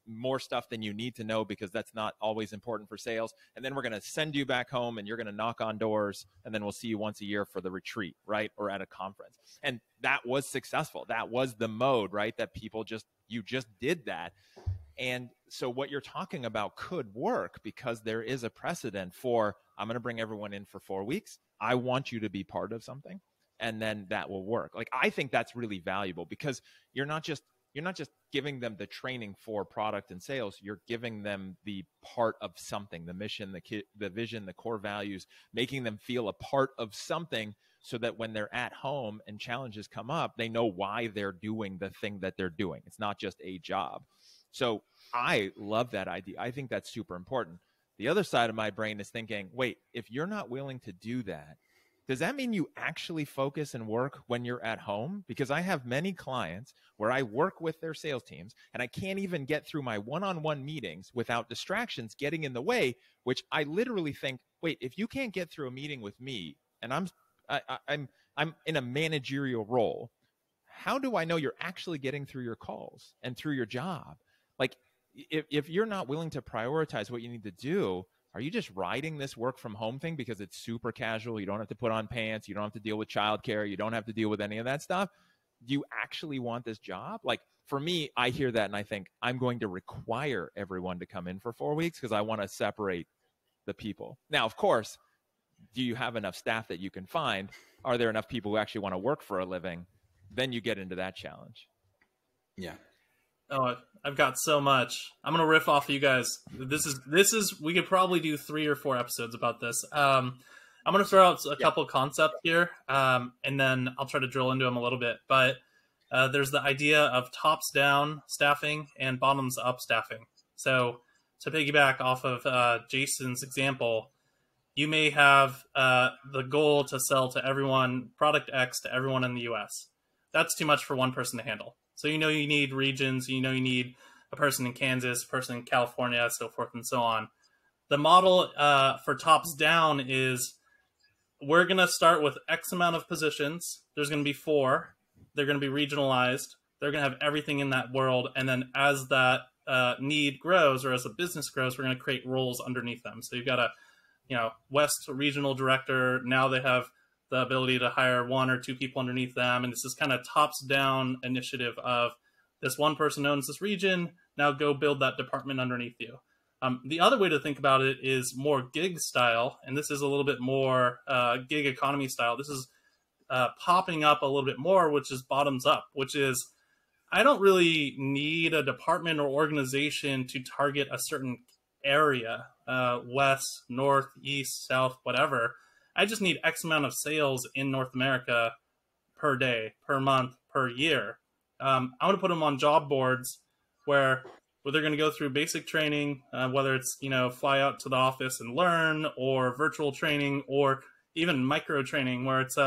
more stuff than you need to know because that's not always important for sales. And then we're going to send you back home and you're going to knock on doors, and then we'll see you once a year for the retreat, right? Or at a conference. And that was successful. That was the mode, right? That people you just did that. And so what you're talking about could work because there is a precedent for, I'm going to bring everyone in for 4 weeks. I want you to be part of something, and then that will work. Like, I think that's really valuable because you're not just giving them the training for product and sales. You're giving them the part of something, the mission, the vision, the core values, making them feel a part of something so that when they're at home and challenges come up, they know why they're doing the thing that they're doing. It's not just a job. So I love that idea. I think that's super important. The other side of my brain is thinking, wait, if you're not willing to do that, does that mean you actually focus and work when you're at home? Because I have many clients where I work with their sales teams and I can't even get through my one-on-one meetings without distractions getting in the way, which I literally think, wait, if you can't get through a meeting with me and I'm in a managerial role, how do I know you're actually getting through your calls and through your job? Like, if you're not willing to prioritize what you need to do, are you just riding this work from home thing because it's super casual? You don't have to put on pants. You don't have to deal with childcare. You don't have to deal with any of that stuff. Do you actually want this job? Like, for me, I hear that and I think I'm going to require everyone to come in for 4 weeks because I want to separate the people. Now, of course, do you have enough staff that you can find? Are there enough people who actually want to work for a living? Then you get into that challenge. Yeah. Oh, I've got so much. I'm gonna riff off of you guys. This is. We could probably do 3 or 4 episodes about this. I'm gonna throw out a couple concepts here, and then I'll try to drill into them a little bit. But there's the idea of tops down staffing and bottoms up staffing. So to piggyback off of Jason's example, you may have the goal to sell to everyone, product X to everyone in the U.S. That's too much for one person to handle. So you need regions, you need a person in Kansas, a person in California, so forth and so on. The model for tops down is we're going to start with X amount of positions. There's going to be 4. They're going to be regionalized. They're going to have everything in that world. And then as that need grows or as the business grows, we're going to create roles underneath them. So you've got a West regional director. Now they have the ability to hire 1 or 2 people underneath them. And this is kind of tops down initiative of this one person owns this region. Now go build that department underneath you. The other way to think about it is more gig style. And this is a little bit more gig economy style. This is popping up a little bit more, which is bottoms up, which is I don't really need a department or organization to target a certain area, west, north, east, south, whatever. I just need X amount of sales in North America per day, per month, per year. I want to put them on job boards where they're going to go through basic training, whether it's, fly out to the office and learn, or virtual training, or even micro training where it's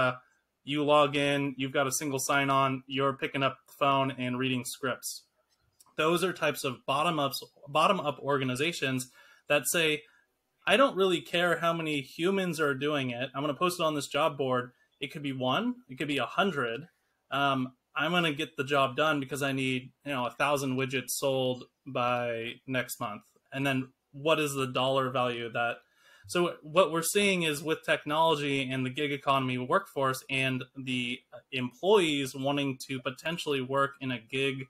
you log in, you've got a single sign on, you're picking up the phone and reading scripts. Those are types of bottom up organizations that say, I don't really care how many humans are doing it. I'm going to post it on this job board. It could be 1, it could be 100. I'm going to get the job done because I need, 1,000 widgets sold by next month. And then what is the dollar value of that? So what we're seeing is with technology and the gig economy workforce and the employees wanting to potentially work in a gig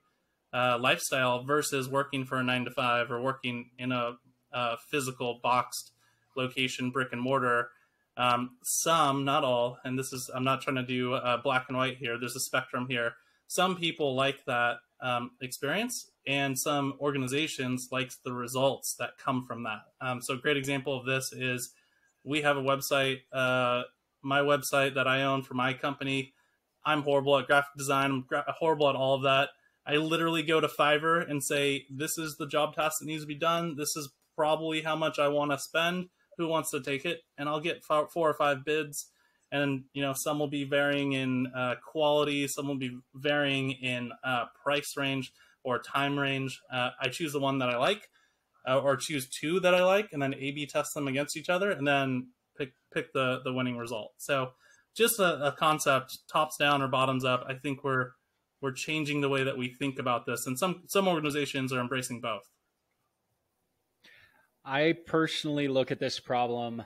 lifestyle versus working for a 9-to-5 or working in a physical boxed location, brick and mortar. Some, not all, and I'm not trying to do black and white here. There's a spectrum here. Some people like that experience, and some organizations like the results that come from that. So a great example of this is we have a website, my website that I own for my company. I'm horrible at graphic design. I'm horrible at all of that. I literally go to Fiverr and say, this is the job task that needs to be done. This is probably how much I want to spend. who wants to take it, and I'll get 4 or 5 bids. And, some will be varying in quality, some will be varying in price range or time range. I choose the one that I like, or choose 2 that I like, and then A/B test them against each other, and then pick the winning result. So just a concept, tops down or bottoms up. I think we're changing the way that we think about this, and some organizations are embracing both. I personally look at this problem.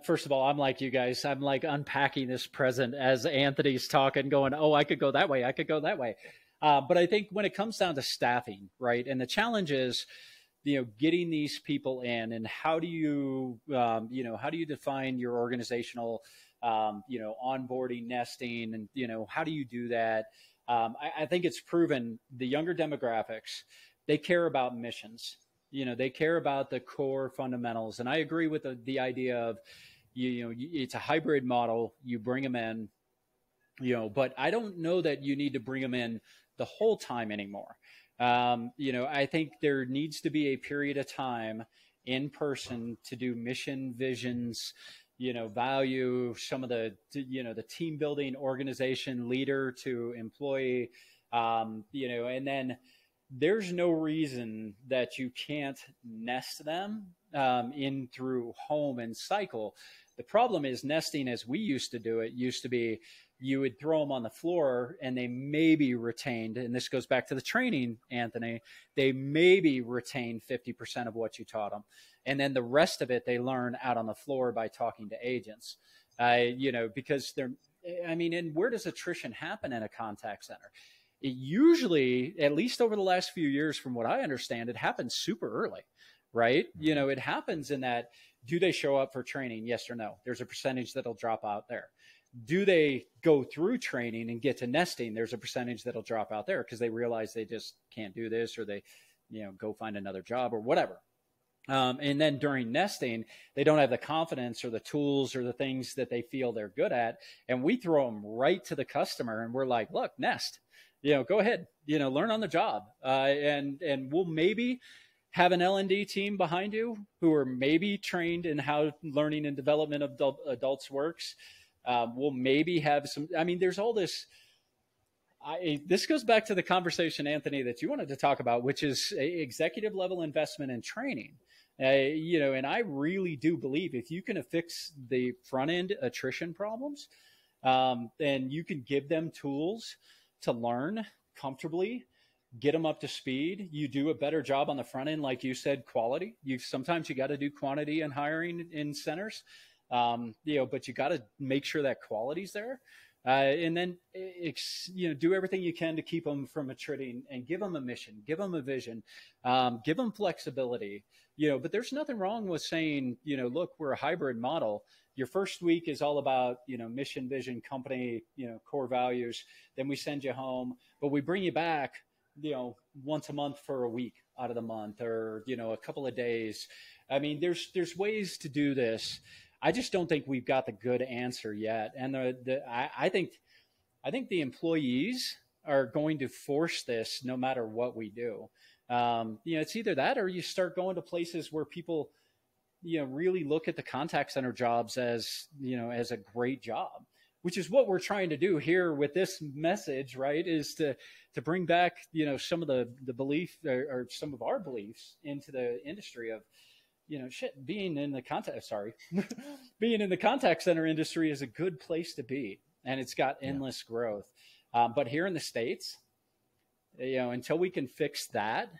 First of all, I'm like you guys. I'm like unpacking this present as Anthony's talking, going, oh, I could go that way. I could go that way. But I think when it comes down to staffing, right, and the challenge is, getting these people in, and how do you define your organizational, onboarding, nesting, and, how do you do that? I think it's proven the younger demographics, they care about missions. They care about the core fundamentals. And I agree with the idea of, it's a hybrid model. You bring them in, but I don't know that you need to bring them in the whole time anymore. I think there needs to be a period of time in person to do mission, visions, value, some of the team building, organization, leader to employee, and then there's no reason that you can't nest them in through home and cycle. The problem is nesting as we used to do it used to be you would throw them on the floor and they may be retained. And this goes back to the training, Anthony. They maybe retain 50% of what you taught them. And then the rest of it, they learn out on the floor by talking to agents, because and where does attrition happen in a contact center? It usually, at least over the last few years, from what I understand, it happens super early, right? It happens in that, do they show up for training? Yes or no? There's a percentage that'll drop out there. Do they go through training and get to nesting? There's a percentage that'll drop out there because they realize they just can't do this, or they, go find another job or whatever. And then during nesting, they don't have the confidence or the tools or the things that they feel they're good at. And we throw them right to the customer and we're like, look, nest, go ahead, learn on the job. And we'll maybe have an L&D team behind you who are maybe trained in how learning and development of adults works. We'll maybe have some, there's all this. This goes back to the conversation, Anthony, that you wanted to talk about, which is executive level investment in training. And I really do believe if you can fix the front end attrition problems, then you can give them tools to learn comfortably, get them up to speed. You do a better job on the front end, like you said, quality. Sometimes you got to do quantity and hiring in centers, but you got to make sure that quality's there. And then, do everything you can to keep them from attriting, and give them a mission, give them a vision, give them flexibility, but there's nothing wrong with saying, look, we're a hybrid model. Your first week is all about, mission, vision, company, core values. Then we send you home, but we bring you back, once a month for a week out of the month, or, a couple of days. There's ways to do this. I just don't think we've got the good answer yet. And I think the employees are going to force this no matter what we do. It's either that, or you start going to places where people, really look at the contact center jobs as, as a great job, which is what we're trying to do here with this message, right? Is to bring back, some of the belief or some of our beliefs into the industry of, being in the contact center industry is a good place to be, and it's got endless growth. But here in the States, until we can fix that,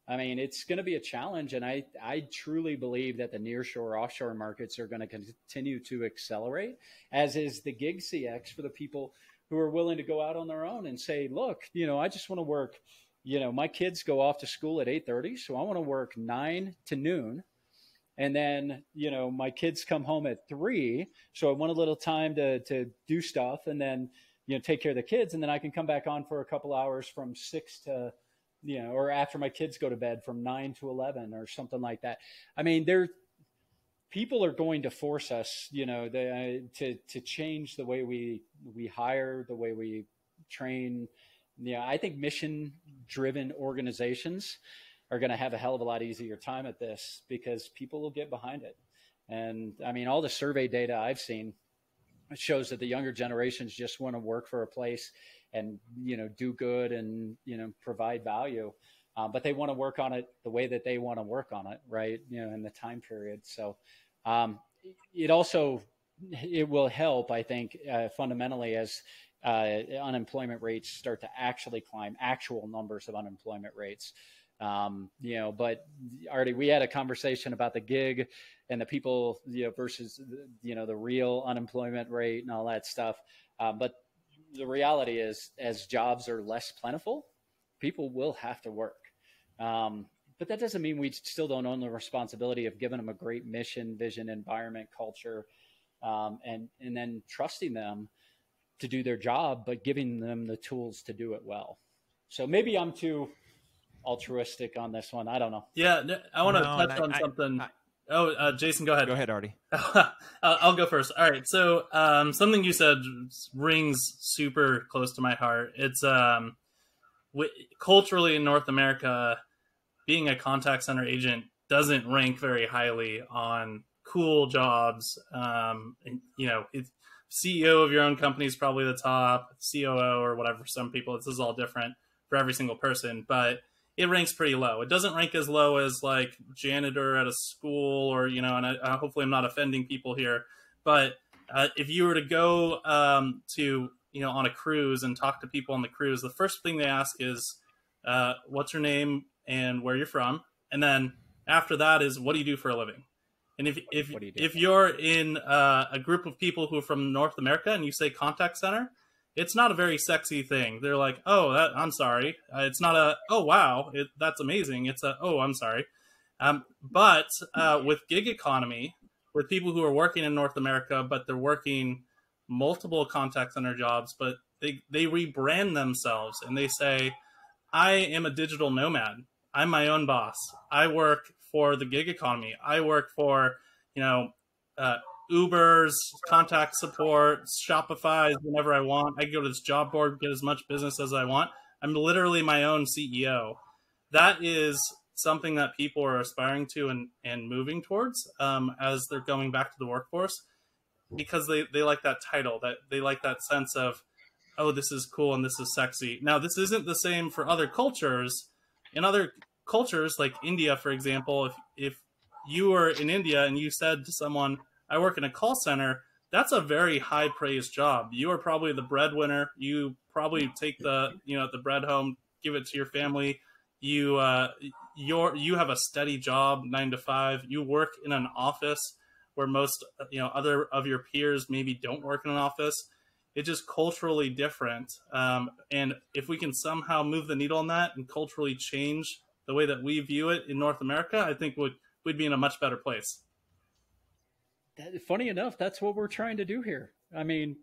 it's going to be a challenge. And I truly believe that the nearshore, offshore markets are going to continue to accelerate, as is the gig CX for the people who are willing to go out on their own and say, look, I just want to work. My kids go off to school at 8:30, so I want to work 9 to noon. And then, my kids come home at 3, so I want a little time to do stuff, and then, take care of the kids. And then I can come back on for a couple hours from 6 to, or after my kids go to bed from 9 to 11 or something like that. People are going to force us, to change the way we hire, the way we train. I think mission-driven organizations are going to have a hell of a lot easier time at this because people will get behind it. And I mean, all the survey data I've seen shows that the younger generations just want to work for a place and, do good and, provide value. But they want to work on it the way that they want to work on it, right? In the time period. So it will help, I think, fundamentally as unemployment rates start to actually climb, actual numbers of unemployment rates. But Artie, we had a conversation about the gig and the people, versus, the real unemployment rate and all that stuff. But the reality is, as jobs are less plentiful, people will have to work. But that doesn't mean we still don't own the responsibility of giving them a great mission, vision, environment, culture, and then trusting them to do their job, but giving them the tools to do it well. So maybe I'm too altruistic on this one. I don't know. Yeah, I want to touch on something. Jason, go ahead. Go ahead, Artie. I'll go first. All right. So something you said rings super close to my heart. It's culturally in North America, being a contact center agent doesn't rank very highly on cool jobs. CEO of your own company is probably the top, COO or whatever for some people. This is all different for every single person, but it ranks pretty low. It doesn't rank as low as like janitor at a school or, and hopefully I'm not offending people here, but if you were to go to, on a cruise and talk to people on the cruise, the first thing they ask is, what's your name and where you're from? And then after that is, what do you do for a living? And if you're in a group of people who are from North America and you say contact center, it's not a very sexy thing. They're like, oh, I'm sorry. It's not a, oh, wow, that's amazing. It's a, oh, I'm sorry. But with gig economy, with people who are working in North America, but they're working multiple contact center jobs, but they rebrand themselves and they say, I am a digital nomad. I'm my own boss. I work for the gig economy. I work for, Uber's, contact support, Shopify's whenever I want. I can go to this job board, get as much business as I want. I'm literally my own CEO. That is something that people are aspiring to and moving towards as they're going back to the workforce, because they like that title, that they like that sense of, oh, this is cool and this is sexy. Now, this isn't the same for other cultures. In other cultures, like India, for example, if you were in India and you said to someone, I work in a call center, that's a very high praised job. You are probably the breadwinner. You probably take the bread home, give it to your family. You have a steady job, 9 to 5. You work in an office where most other of your peers maybe don't work in an office. It's just culturally different. And if we can somehow move the needle on that and culturally change the way that we view it in North America, I think we'd be in a much better place. Funny enough, that's what we're trying to do here. I mean,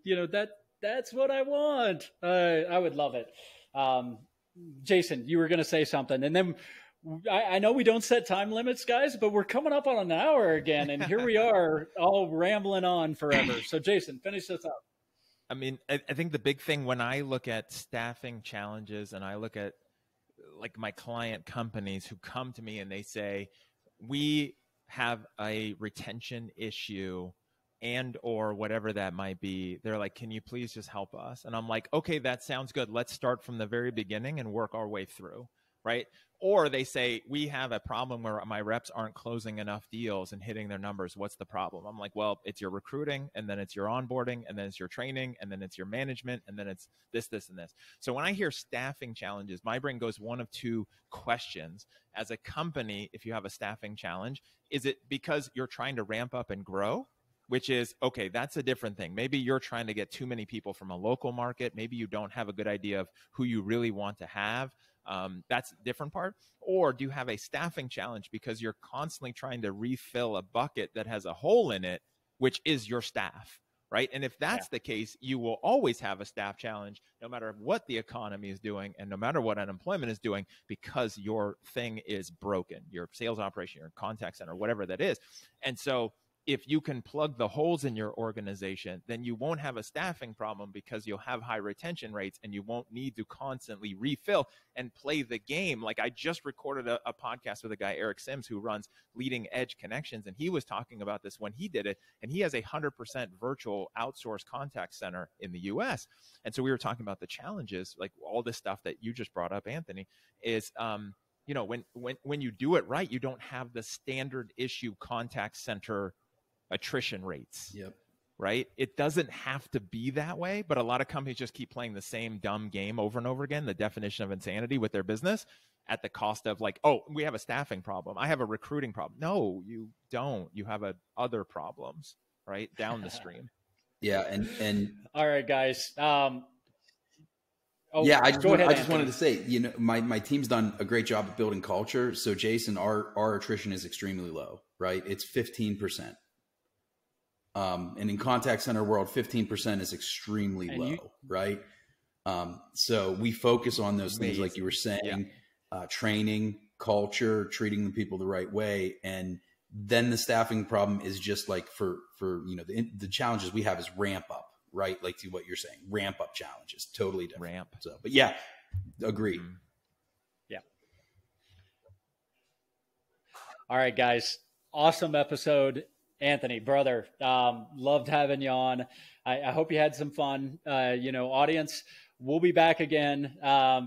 that's what I want. I would love it. Jason, you were going to say something, and then I know we don't set time limits, guys, but we're coming up on an hour again, and here we are all rambling on forever. So Jason, finish this up. I mean, I think the big thing when I look at staffing challenges and I look at like my client companies who come to me and they say, we have a retention issue and or whatever that might be. They're like, can you please just help us? And I'm like, okay, that sounds good. Let's start from the very beginning and work our way through, right? Or they say, we have a problem where my reps aren't closing enough deals and hitting their numbers. What's the problem? I'm like, well, it's your recruiting, and then it's your onboarding, and then it's your training, and then it's your management, and then it's this, this, and this. So when I hear staffing challenges, my brain goes one of two questions. As a company, if you have a staffing challenge, is it because you're trying to ramp up and grow? Which is, okay, that's a different thing. Maybe you're trying to get too many people from a local market. Maybe you don't have a good idea of who you really want to have. That's a different part. Or do you have a staffing challenge because you're constantly trying to refill a bucket that has a hole in it, which is your staff, right? And if that's the case, you will always have a staff challenge, no matter what the economy is doing and no matter what unemployment is doing, because your thing is broken, your sales operation, your contact center, whatever that is. And so if you can plug the holes in your organization, then you won't have a staffing problem because you'll have high retention rates and you won't need to constantly refill and play the game. Like I just recorded a podcast with a guy, Eric Sims, who runs Leading Edge Connections. And he was talking about this when he did it. And he has 100% virtual outsourced contact center in the US. And so we were talking about the challenges, like all this stuff that you just brought up, Anthony, is, you know, when you do it right, you don't have the standard issue contact center attrition rates. Yep. Right. It doesn't have to be that way, but a lot of companies just keep playing the same dumb game over and over again, the definition of insanity with their business at the cost of like, oh, we have a staffing problem. I have a recruiting problem. No, you don't. You have other problems, right? Down the stream. Yeah. And all right, guys. I just wanted to say, you know, my team's done a great job of building culture. So Jason, our attrition is extremely low, right? It's 15%. And in contact center world, 15% is extremely low, right? So we focus on those things, like you were saying, training, culture, treating the people the right way. And then the staffing problem is just like for you know, the challenges we have is ramp up, right? Like to what you're saying, ramp up challenges, totally different. Ramp. So, but yeah, agreed. Yeah. All right, guys. Awesome episode. Anthony, brother, loved having you on. I hope you had some fun. You know, audience, we'll be back again.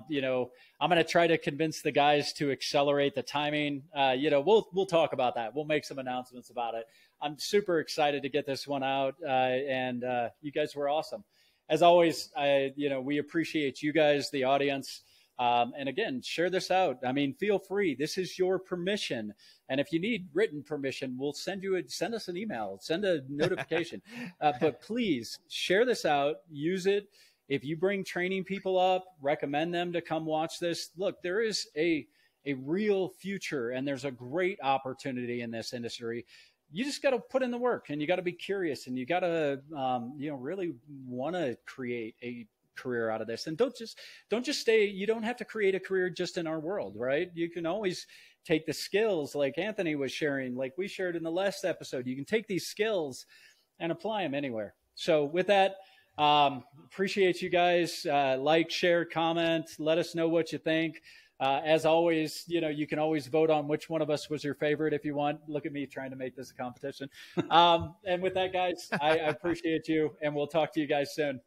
You know, I'm going to try to convince the guys to accelerate the timing. You know, we'll talk about that. We'll make some announcements about it. I'm super excited to get this one out, and you guys were awesome. As always, you know, we appreciate you guys, the audience. And again, share this out. I mean, feel free. This is your permission. And if you need written permission, we'll send us an email, send a notification. But please share this out, use it. If you bring training people up, recommend them to come watch this. Look, there is a real future and there's a great opportunity in this industry. You just got to put in the work and you got to be curious and you got to, you know, really want to create a career out of this. And don't just stay, you don't have to create a career just in our world, right? You can always take the skills like Anthony was sharing, like we shared in the last episode. You can take these skills and apply them anywhere. So with that, appreciate you guys. Like, share, comment, let us know what you think. As always, you know, you can always vote on which one of us was your favorite if you want. Look at me trying to make this a competition. And with that, guys, I appreciate you and we'll talk to you guys soon.